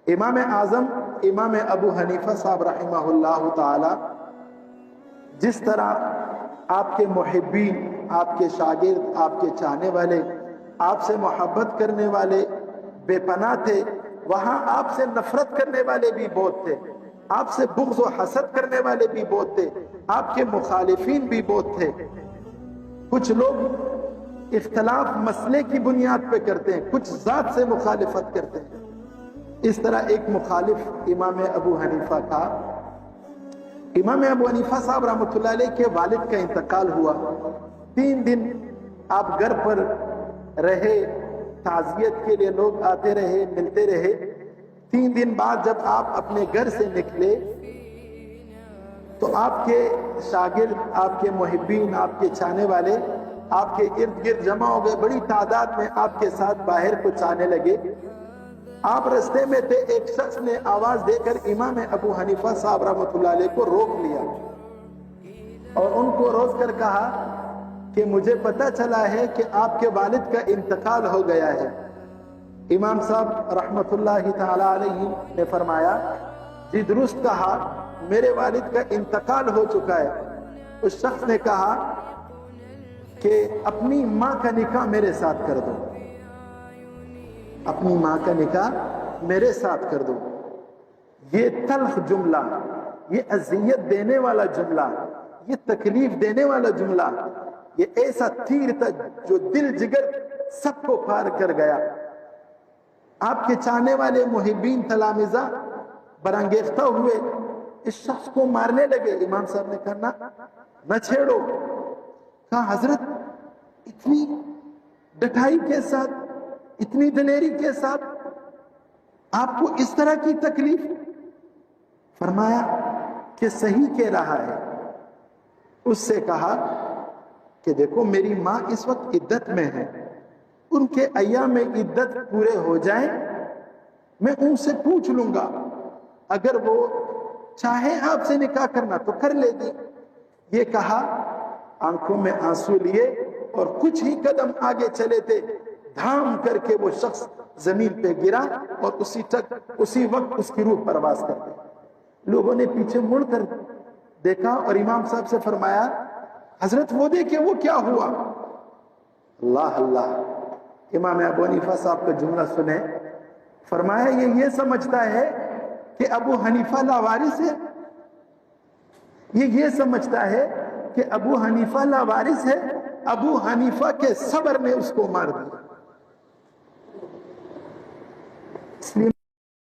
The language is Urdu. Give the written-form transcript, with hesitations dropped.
امام اعظم امام ابو حنیفہ صاحب رحمہ اللہ تعالی جس طرح آپ کے محبین، آپ کے شاگرد، آپ کے چاہنے والے، آپ سے محبت کرنے والے بے پناہ تھے، وہاں آپ سے نفرت کرنے والے بھی بہت تھے، آپ سے بغض و حسد کرنے والے بھی بہت تھے، آپ کے مخالفین بھی بہت تھے۔ کچھ لوگ اختلاف مسئلے کی بنیاد پہ کرتے ہیں، کچھ ذات سے مخالفت کرتے ہیں۔ اس طرح ایک مخالف امام ابو حنیفہ تھا۔ امام ابو حنیفہ صاحب رحمۃ اللہ علیہ کے والد کا انتقال ہوا، 3 دن آپ گھر پر رہے، تعزیت کے لیے لوگ آتے رہے، ملتے رہے۔ 3 دن بعد جب آپ اپنے گھر سے نکلے تو آپ کے شاگرد، آپ کے محبین، آپ کے چاہنے والے آپ کے ارد گرد جمع ہو گئے، بڑی تعداد میں آپ کے ساتھ باہر کچھ آنے لگے۔ آپ رستے میں تھے، ایک شخص نے آواز دے کر امام ابو حنیفہ صاحب رحمۃ اللہ علیہ کو روک لیا اور ان کو روک کر کہا کہ مجھے پتہ چلا ہے کہ آپ کے والد کا انتقال ہو گیا ہے۔ امام صاحب رحمۃ اللہ تعالی علیہ نے فرمایا جی درست کہا، میرے والد کا انتقال ہو چکا ہے۔ اس شخص نے کہا کہ اپنی ماں کا نکاح میرے ساتھ کر دو، اپنی ماں کا نکاح میرے ساتھ کر دو۔ یہ تلخ جملہ، یہ اذیت دینے والا جملہ، یہ تکلیف دینے والا جملہ، یہ ایسا تیر تھا جو دل جگر سب کو پار کر گیا۔ آپ کے چاہنے والے محبین تلامذہ برانگیختہ ہوئے، اس شخص کو مارنے لگے۔ امام صاحب نے کہا نہ چھیڑو۔ کہا حضرت اتنی ڈٹائی کے ساتھ، اتنی دلیری کے ساتھ آپ کو اس طرح کی تکلیف؟ فرمایا کہ صحیح کہہ رہا ہے۔ اس سے کہا کہ دیکھو میری ماں اس وقت عدت میں ہے، ان کے ایام میں عدت پورے ہو جائیں میں ان سے پوچھ لوں گا، اگر وہ چاہے آپ سے نکاح کرنا تو کر لے گی۔ یہ کہا، آنکھوں میں آنسو لیے اور کچھ ہی قدم آگے چلے تھے، دھام کر کے وہ شخص زمین پہ گرا اور اسی وقت اس کی روح پرواز کر گئی۔ لوگوں نے پیچھے مڑ کر دیکھا اور امام صاحب سے فرمایا حضرت وہ دیکھیں وہ کیا ہوا۔ اللہ اللہ، امام ابو حنیفہ صاحب کا جملہ سنیں۔ فرمایا یہ سمجھتا ہے کہ ابو حنیفہ لاوارث ہے، یہ سمجھتا ہے کہ ابو حنیفہ لاوارث ہے، ابو حنیفہ کے صبر نے اس کو مار دیا۔